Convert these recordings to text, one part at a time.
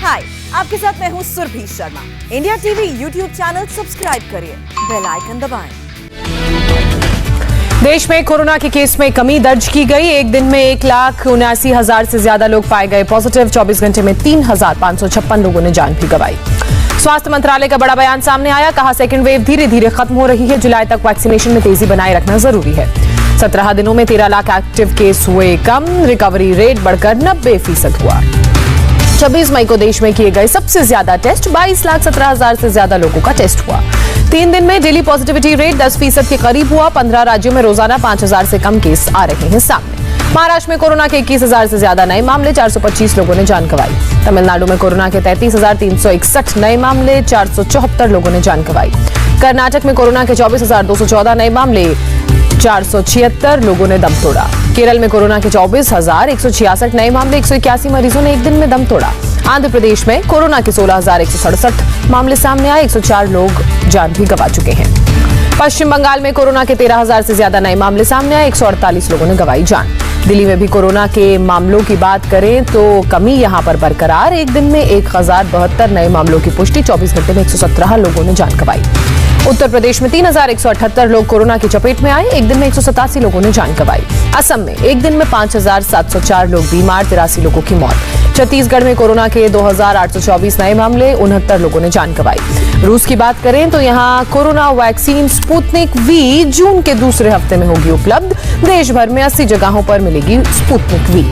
हाय, आपके साथ मैं हूँ Surabhi Sharma. India TV YouTube channel subscribe करिए, बेल आइकन दबाएं। देश में कोरोना के केस में कमी दर्ज की गई। एक दिन में 1,79,000 से ज्यादा लोग पाए गए पॉजिटिव। 24 घंटे में 3,556 लोगों ने जान भी गंवाई। स्वास्थ्य मंत्रालय का बड़ा बयान सामने आया, कहा सेकेंड वेव धीरे धीरे खत्म हो रही है। जुलाई तक वैक्सीनेशन में तेजी बनाए रखना जरूरी है। 17 दिनों में 13 लाख एक्टिव केस हुए कम। रिकवरी रेट बढ़कर 90% हुआ। 26 मई को देश में किए गए सबसे ज्यादा टेस्ट, 22,17,000 से ज्यादा लोगों का टेस्ट हुआ। 3 दिन में डेली पॉजिटिविटी रेट 10% के करीब हुआ। 15 राज्यों में रोजाना 5,000 से कम केस आ रहे हैं सामने। महाराष्ट्र में कोरोना के 21,000 से ज्यादा नए मामले, 425 लोगों ने जान गंवाई। तमिलनाडु में कोरोना के 33,361 नए मामले, 474 लोगों ने जान गंवाई। कर्नाटक में कोरोना के 24,214 नए मामले, 476 लोगों ने दम तोड़ा। केरल में कोरोना के 24,166 नए मामले, 181 मरीजों ने एक दिन में दम तोड़ा। आंध्र प्रदेश में कोरोना के 16,167 मामले सामने आए, 104 लोग जान भी गंवा चुके हैं। पश्चिम बंगाल में कोरोना के 13,000 से ज्यादा नए मामले सामने आए, 148 लोगों ने गंवाई जान। दिल्ली में भी कोरोना के मामलों की बात करें तो कमी यहां पर बरकरार। एक दिन में 1,072 नए मामलों की पुष्टि, 24 घंटे में 117 लोगों ने जान गंवाई। उत्तर प्रदेश में 3,178 लोग कोरोना की चपेट में आए, एक दिन में 187 लोगों ने जान गंवाई। असम में एक दिन में 5,704 लोग बीमार, 83 लोगों की मौत। छत्तीसगढ़ में कोरोना के 2,824 नए मामले, 69 लोगों ने जान गंवाई। रूस की बात करें तो यहां कोरोना वैक्सीन स्पुतनिक वी जून के दूसरे हफ्ते में होगी उपलब्ध। देश भर में 80 जगहों पर मिलेगी स्पुतनिक वी।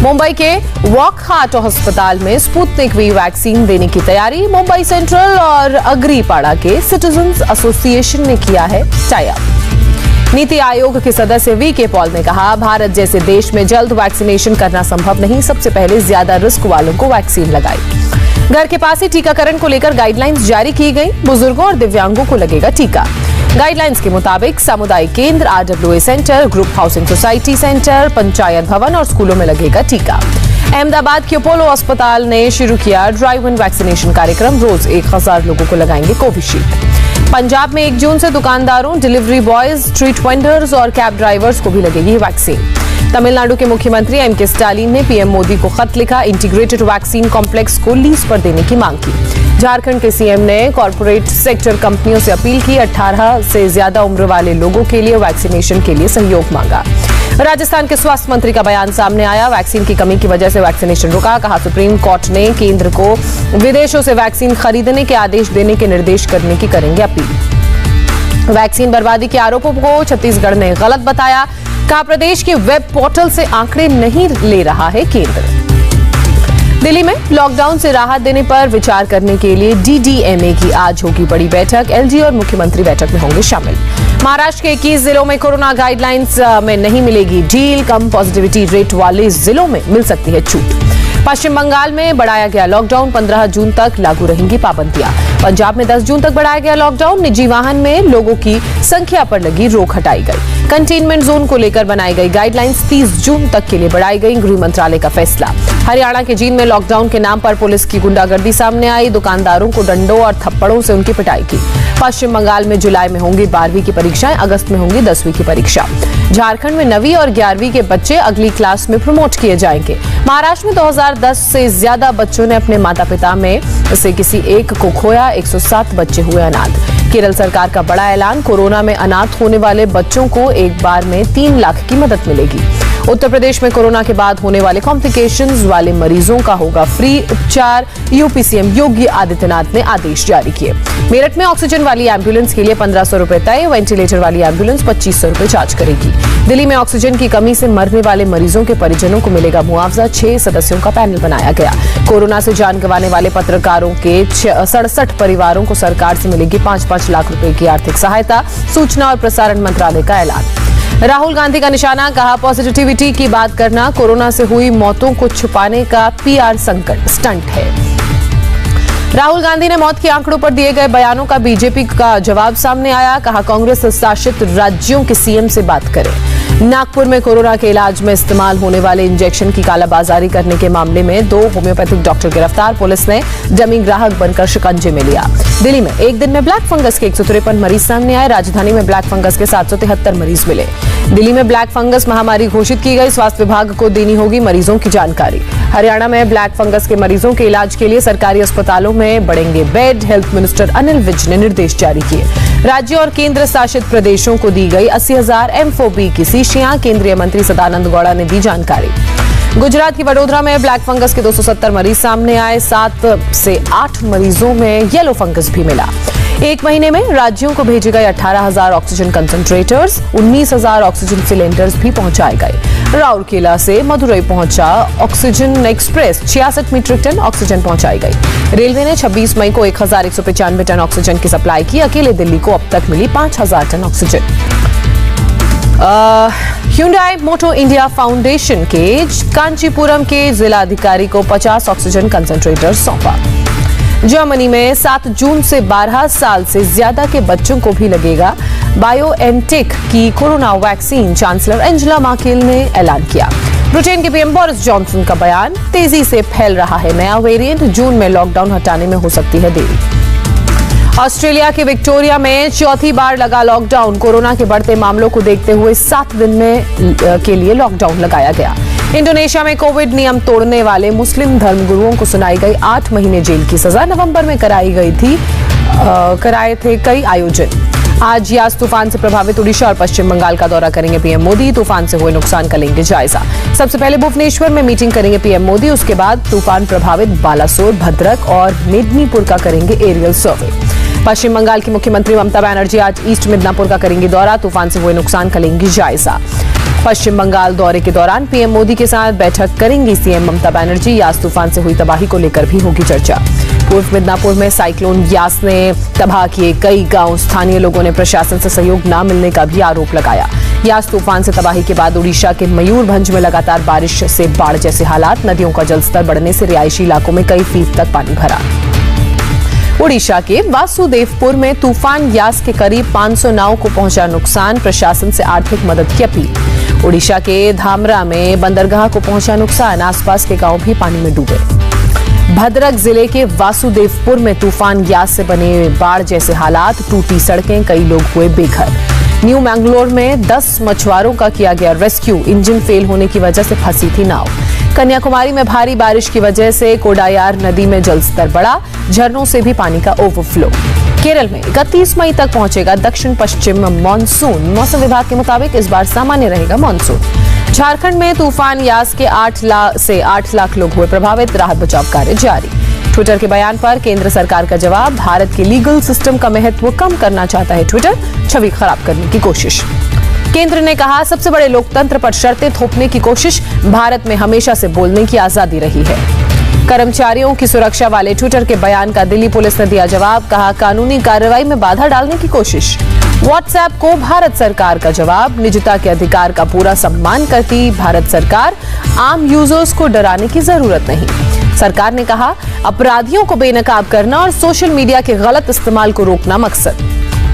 मुंबई के वॉकहार्ट अस्पताल में स्पुतनिक वी वैक्सीन देने की तैयारी। मुंबई सेंट्रल और अग्रीपाड़ा के सिटीजन्स एसोसिएशन ने किया है टाई अप। नीति आयोग के सदस्य वी के पॉल ने कहा, भारत जैसे देश में जल्द वैक्सीनेशन करना संभव नहीं, सबसे पहले ज्यादा रिस्क वालों को वैक्सीन लगाई। घर के पास ही टीकाकरण को लेकर गाइडलाइंस जारी की गई। बुजुर्गों और दिव्यांगों को लगेगा टीका। गाइडलाइंस के मुताबिक सामुदायिक केंद्र, RWA centre, group housing society centre, panchayat भवन और स्कूलों में लगेगा टीका। अहमदाबाद के अपोलो अस्पताल ने शुरू किया ड्राइव इन वैक्सीनेशन कार्यक्रम। रोज 1,000 लोगों को लगाएंगे कोविशील्ड। पंजाब में 1 जून से दुकानदारों, डिलीवरी बॉयज, स्ट्रीट वेंडर्स और कैब ड्राइवर्स को भी लगेगी वैक्सीन। तमिलनाडु के मुख्यमंत्री M.K. स्टालिन ने PM मोदी को खत लिखा, इंटीग्रेटेड वैक्सीन कॉम्प्लेक्स को लीज पर देने की मांग की। झारखंड के CM ने कॉर्पोरेट सेक्टर कंपनियों से अपील की, 18 से ज्यादा उम्र वाले लोगों के लिए वैक्सीनेशन के लिए सहयोग मांगा। राजस्थान के स्वास्थ्य मंत्री का बयान सामने आया, वैक्सीन की कमी की वजह से वैक्सीनेशन रुका। कहा, सुप्रीम कोर्ट ने केंद्र को विदेशों से वैक्सीन खरीदने के आदेश देने के निर्देश करने की करेंगे अपील। वैक्सीन बर्बादी के आरोपों को छत्तीसगढ़ ने गलत बताया। कहा, प्रदेश के वेब पोर्टल से आंकड़े नहीं ले रहा है केंद्र। दिल्ली में लॉकडाउन से राहत देने पर विचार करने के लिए DDMA की आज होगी बड़ी बैठक। LG और मुख्यमंत्री बैठक में होंगे शामिल। महाराष्ट्र के 21 जिलों में कोरोना गाइडलाइंस में नहीं मिलेगी ढील, कम पॉजिटिविटी रेट वाले जिलों में मिल सकती है छूट। पश्चिम बंगाल में बढ़ाया गया लॉकडाउन, 15 जून तक लागू रहेंगी पाबंदियां। पंजाब में 10 जून तक बढ़ाया गया लॉकडाउन। निजी वाहन में लोगों की संख्या पर लगी रोक हटाई गई। कंटेनमेंट जोन को लेकर बनाई गई गाइडलाइंस 30 जून तक के लिए बढ़ाई गई, गृह मंत्रालय का फैसला। हरियाणा के जींद में लॉकडाउन के नाम पर पुलिस की गुंडागर्दी सामने आई, दुकानदारों को डंडों और थप्पड़ों से उनकी पिटाई की। पश्चिम बंगाल में जुलाई में होंगी 12वीं की परीक्षाएं, अगस्त में होंगी 10वीं की परीक्षा। झारखंड में 9वीं और 11वीं के बच्चे अगली क्लास में प्रमोट किए जाएंगे। महाराष्ट्र में 2010 से ज्यादा बच्चों ने अपने माता पिता में से किसी एक को खोया, 107 बच्चे हुए अनाथ। केरल सरकार का बड़ा ऐलान, कोरोना में अनाथ होने वाले बच्चों को एक बार में 3 लाख की मदद मिलेगी। उत्तर प्रदेश में कोरोना के बाद होने वाले कॉम्प्लिकेशंस वाले मरीजों का होगा फ्री उपचार। यूपी CM योगी आदित्यनाथ ने आदेश जारी किए। मेरठ में ऑक्सीजन वाली एम्बुलेंस के लिए 1,500 रुपए तय, वेंटिलेटर वाली एम्बुलेंस 2,500 रुपए चार्ज करेगी। दिल्ली में ऑक्सीजन की कमी से मरने वाले मरीजों के परिजनों को मिलेगा मुआवजा। 6 सदस्यों का पैनल बनाया गया। कोरोना से जान गंवाने वाले पत्रकारों के 67 परिवारों को सरकार से मिलेगी 5-5 लाख रुपए की आर्थिक सहायता। सूचना और प्रसारण मंत्रालय का ऐलान। राहुल गांधी का निशाना, कहा, पॉजिटिविटी की बात करना कोरोना से हुई मौतों को छुपाने का PR स्टंट है। राहुल गांधी ने मौत के आंकड़ों पर दिए गए बयानों का बीजेपी का जवाब सामने आया। कहा, कांग्रेस शासित राज्यों के CM से बात करें। नागपुर में कोरोना के इलाज में इस्तेमाल होने वाले इंजेक्शन की कालाबाजारी करने के मामले में 2 होम्योपैथिक डॉक्टर गिरफ्तार, पुलिस ने डमी ग्राहक बनकर शिकंजे में लिया। दिल्ली में एक दिन में ब्लैक फंगस के 153 मरीज सामने आए। राजधानी में ब्लैक फंगस के 773 मरीज मिले। दिल्ली में ब्लैक फंगस महामारी घोषित की गई, स्वास्थ्य विभाग को देनी होगी मरीजों की जानकारी। हरियाणा में ब्लैक फंगस के मरीजों के इलाज के लिए सरकारी अस्पतालों में बढ़ेंगे bed, health minister Anil Vij ने निर्देश जारी किए। राज्यों और केंद्र शासित प्रदेशों को दी गई 80,000 M4B की शीशियां, केंद्रीय मंत्री सदानंद गौड़ा ने दी जानकारी। गुजरात की वडोदरा में ब्लैक फंगस के 270 मरीज सामने आए, 7 से 8 मरीजों में येलो फंगस भी मिला। एक महीने में राज्यों को भेजे गए 18,000 ऑक्सीजन कंसंट्रेटर्स, 19,000 ऑक्सीजन सिलेंडर्स भी पहुंचाए गए। राउरकेला से मदुरई पहुंचा oxygen express, 66 metric tonne oxygen पहुंचाई गई। रेलवे ने 26 मई को 1,195 टन ऑक्सीजन की सप्लाई की। अकेले दिल्ली को अब तक मिली 5,000 टन ऑक्सीजन। Hyundai मोटो इंडिया फाउंडेशन के कांचीपुरम के जिला अधिकारी को 50 ऑक्सीजन कंसंट्रेटर सौंपा। जर्मनी में 7 जून से 12 साल से ज्यादा के बच्चों को भी लगेगा बायोएनटेक की corona vaccine, chancellor Angela Merkel ने ऐलान किया। ब्रिटेन के पीएम बोरिस जॉनसन का बयान, तेजी से फैल रहा है नया वेरिएंट, जून में लॉकडाउन हटाने में हो सकती है देरी। ऑस्ट्रेलिया के विक्टोरिया में चौथी बार लगा लॉकडाउन, कोरोना के बढ़ते मामलों को देखते हुए 7 दिन के लिए लॉकडाउन लगाया गया। इंडोनेशिया में कोविड नियम तोड़ने वाले मुस्लिम धर्मगुरुओं को सुनाई गई 8 महीने जेल की सजा, नवंबर में कराए थे कई आयोजन। आज यास तूफान से प्रभावित उड़ीसा और पश्चिम बंगाल का दौरा करेंगे पीएम मोदी, तूफान से हुए नुकसान का लेंगे जायजा। सबसे पहले भुवनेश्वर में मीटिंग करेंगे पीएम मोदी, उसके बाद तूफान प्रभावित बालासोर, भद्रक और मेदिनीपुर का करेंगे एरियल सर्वे। पश्चिम बंगाल की मुख्यमंत्री ममता बनर्जी आज ईस्ट मिदनापुर का करेंगी दौरा, तूफान से हुए नुकसान का लेंगी जायजा। पश्चिम बंगाल दौरे के दौरान पीएम मोदी के साथ बैठक करेंगी सीएम ममता बनर्जी, यास तूफान से हुई तबाही को लेकर भी होगी चर्चा। पूर्व मिदनापुर में साइक्लोन यास ने तबाह किए कई गांव, स्थानीय लोगों ने प्रशासन से सहयोग न मिलने का भी आरोप लगाया। यास तूफान से तबाही के बाद उड़ीसा के मयूरभंज में लगातार बारिश से बाढ़ जैसे हालात, नदियों का जलस्तर बढ़ने से रिहायशी इलाकों में कई फीट तक पानी भरा। ओडिशा के वासुदेवपुर में तूफान यास के करीब 500 नाव को पहुंचा नुकसान, प्रशासन से आर्थिक मदद की अपील। ओडिशा के धामरा में बंदरगाह को पहुंचा नुकसान, आसपास के गांव भी पानी में डूबे। भद्रक जिले के वासुदेवपुर में तूफान यास से बने बाढ़ जैसे हालात, टूटी सड़कें, कई लोग हुए बेघर। न्यू मैंगलोर में 10 मछुआरों का किया गया रेस्क्यू, इंजन फेल होने की वजह से फंसी थी नाव। कन्याकुमारी में भारी बारिश की वजह से कोडायार नदी में जलस्तर बढ़ा, झरनों से भी पानी का ओवरफ्लो। केरल में 31 मई तक पहुंचेगा दक्षिण पश्चिम मानसून, मौसम विभाग के मुताबिक इस बार सामान्य रहेगा मानसून। झारखंड में तूफान यास के 8 लाख लोग हुए प्रभावित, राहत बचाव कार्य जारी। ट्विटर के बयान पर केंद्र सरकार का जवाब, भारत के लीगल सिस्टम का महत्व कम करना चाहता है ट्विटर, छवि खराब करने की कोशिश। केंद्र ने कहा, सबसे बड़े लोकतंत्र पर शर्तें थोपने की कोशिश, भारत में हमेशा से बोलने की आजादी रही है। कर्मचारियों की सुरक्षा वाले ट्विटर के बयान का दिल्ली पुलिस ने दिया जवाब, कहा कानूनी कार्रवाई में बाधा डालने की कोशिश। व्हाट्सएप को भारत सरकार का जवाब, निजता के अधिकार का पूरा सम्मान करती भारत सरकार, आम यूजर्स को डराने की जरूरत नहीं। सरकार ने कहा, अपराधियों को बेनकाब करना और सोशल मीडिया के गलत इस्तेमाल को रोकना मकसद।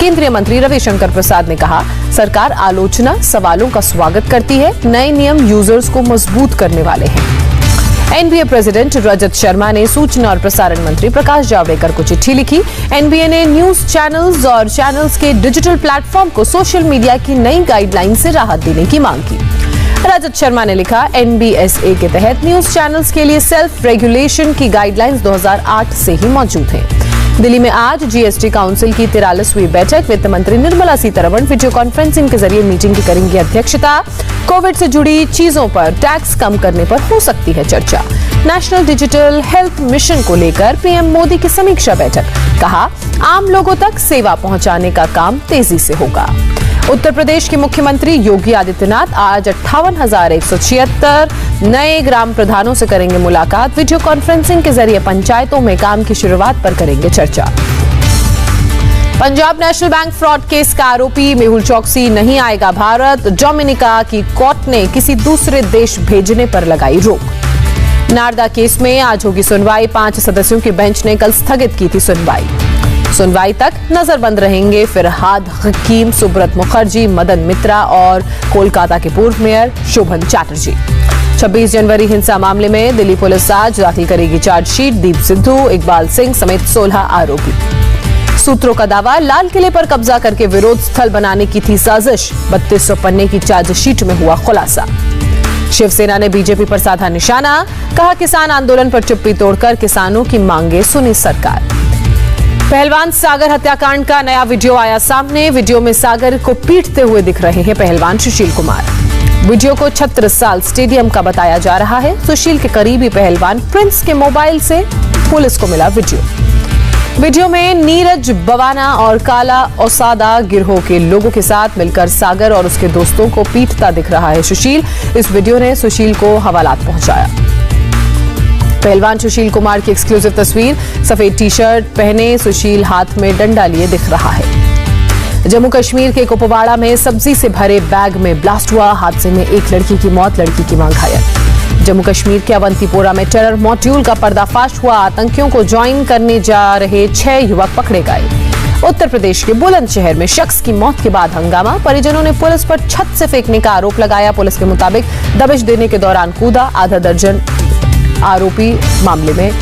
केंद्रीय मंत्री रविशंकर प्रसाद ने कहा, सरकार आलोचना, सवालों का स्वागत करती है, नए नियम यूजर्स को मजबूत करने वाले हैं। एनबीए प्रेसिडेंट रजत शर्मा ने सूचना और प्रसारण मंत्री प्रकाश जावड़ेकर को चिट्ठी लिखी। एनबीए ने न्यूज चैनल्स और चैनल्स के डिजिटल प्लेटफॉर्म को सोशल मीडिया की नई गाइडलाइन से राहत देने की मांग की। रजत शर्मा ने लिखा, एनबीएसए के तहत न्यूज चैनल्स के लिए सेल्फ रेगुलेशन की गाइडलाइंस 2008 से ही मौजूद हैं। दिल्ली में आज जीएसटी काउंसिल की 43वीं बैठक, वित्त मंत्री निर्मला सीतारमण वीडियो कॉन्फ्रेंसिंग के जरिए मीटिंग की करेंगी अध्यक्षता। कोविड से जुड़ी चीजों पर टैक्स कम करने पर हो सकती है चर्चा। नेशनल डिजिटल हेल्थ मिशन को लेकर पीएम मोदी की समीक्षा बैठक, कहा आम लोगों तक सेवा पहुंचाने का काम तेजी से होगा। उत्तर प्रदेश के मुख्यमंत्री योगी आदित्यनाथ आज 58,176 नए ग्राम प्रधानों से करेंगे मुलाकात, वीडियो कॉन्फ्रेंसिंग के जरिए पंचायतों में काम की शुरुआत पर करेंगे चर्चा। Punjab national bank fraud case का आरोपी मेहुल चौकसी नहीं आएगा भारत, डोमिनिका की कोर्ट ने किसी दूसरे देश भेजने पर लगाई रोक। नारदा केस में आज होगी सुनवाई, 5 सदस्यों की बेंच ने कल स्थगित की थी सुनवाई तक नजरबंद रहेंगे फिरहाद हकीम, सुब्रत मुखर्जी, मदन मित्रा और कोलकाता के पूर्व मेयर शोभन चैटर्जी। 26 जनवरी हिंसा मामले में दिल्ली पुलिस आज दाखिल करेगी चार्जशीट, दीप सिद्धू, इकबाल सिंह समेत 16 आरोपी। सूत्रों का दावा, लाल किले पर कब्जा करके विरोध स्थल बनाने की थी साजिश। 3200 पन्ने की चार्जशीट में हुआ खुलासा। शिवसेना ने बीजेपी पर साधा निशाना, कहा किसान आंदोलन पर चुप्पी तोड़कर किसानों की मांगे सुनी सरकार। पहलवान सागर हत्याकांड का नया वीडियो आया सामने। वीडियो में सागर को पीटते हुए दिख रहे हैं पहलवान सुशील कुमार। वीडियो को 36 साल स्टेडियम का बताया जा रहा है। सुशील के करीबी पहलवान प्रिंस के मोबाइल से पुलिस को मिला वीडियो में नीरज बवाना और काला ओसादा गिरोह के लोगों के साथ मिलकर सागर और उसके दोस्तों को पीटता दिख रहा है सुशील। इस वीडियो ने सुशील को हवालात पहुंचाया। पहलवान सुशील कुमार की एक्सक्लूसिव तस्वीर। सफेद टी शर्ट पहने सुशील हाथ में डंडा लिए दिख रहा है। जम्मू कश्मीर के कुपवाड़ा में सब्जी से भरे बैग में ब्लास्ट हुआ। हादसे में एक लड़की की मौत, लड़की की मां घायल। जम्मू कश्मीर के अवंतीपोरा में टेरर मॉड्यूल का पर्दाफाश हुआ। आतंकियों को ज्वाइन करने जा रहे 6 युवक पकड़े गए। उत्तर प्रदेश के बुलंदशहर में शख्स की मौत के बाद हंगामा। परिजनों ने पुलिस पर छत से फेंकने का आरोप लगाया। पुलिस के मुताबिक दबिश देने के दौरान कूदा। आधा दर्जन आरोपी मामले में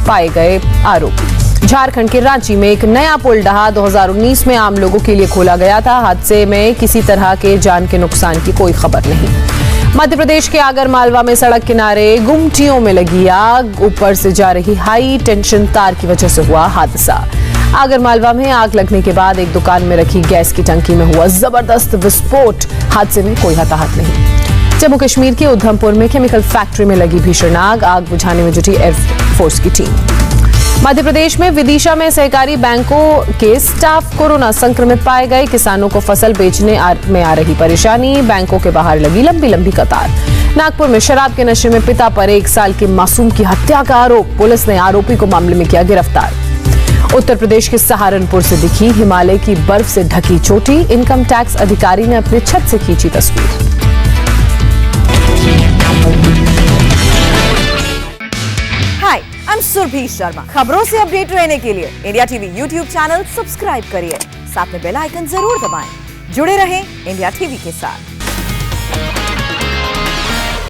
पाए गए आरोपी। झारखंड के रांची में एक नया पुल ढहा। 2019 में आम लोगों के लिए खोला गया था। हादसे में किसी तरह के जान के नुकसान की कोई खबर नहीं। मध्य प्रदेश के आगर मालवा में सड़क किनारे गुमटियों में लगी आग। ऊपर से जा रही हाई टेंशन तार की वजह से हुआ हादसा। आगर मालवा में आग लगने के बाद एक दुकान में रखी गैस की टंकी में हुआ जबरदस्त विस्फोट। हादसे में कोई हताहत नहीं। जम्मू कश्मीर के उधमपुर में केमिकल फैक्ट्री में लगी भीषण आग। आग बुझाने में जुटी एयरफोर्स की टीम। मध्य प्रदेश में विदिशा में सहकारी बैंकों के स्टाफ कोरोना संक्रमित पाए गए। किसानों को फसल बेचने में आ रही परेशानी। बैंकों के बाहर लगी लंबी लंबी कतार। नागपुर में शराब के नशे में पिता पर 1 साल के मासूम की हत्या का आरोप। पुलिस ने आरोपी को मामले में किया गिरफ्तार। उत्तर प्रदेश के सहारनपुर से दिखी हिमालय की बर्फ से ढकी चोटी। इनकम टैक्स अधिकारी ने अपने छत से खींची तस्वीर। हाय, आई एम सुरभि शर्मा। खबरों से अपडेट रहने के लिए India TV YouTube channel subscribe करिए। साथ में बेल आइकन जरूर दबाएं। जुड़े रहें इंडिया टीवी के साथ।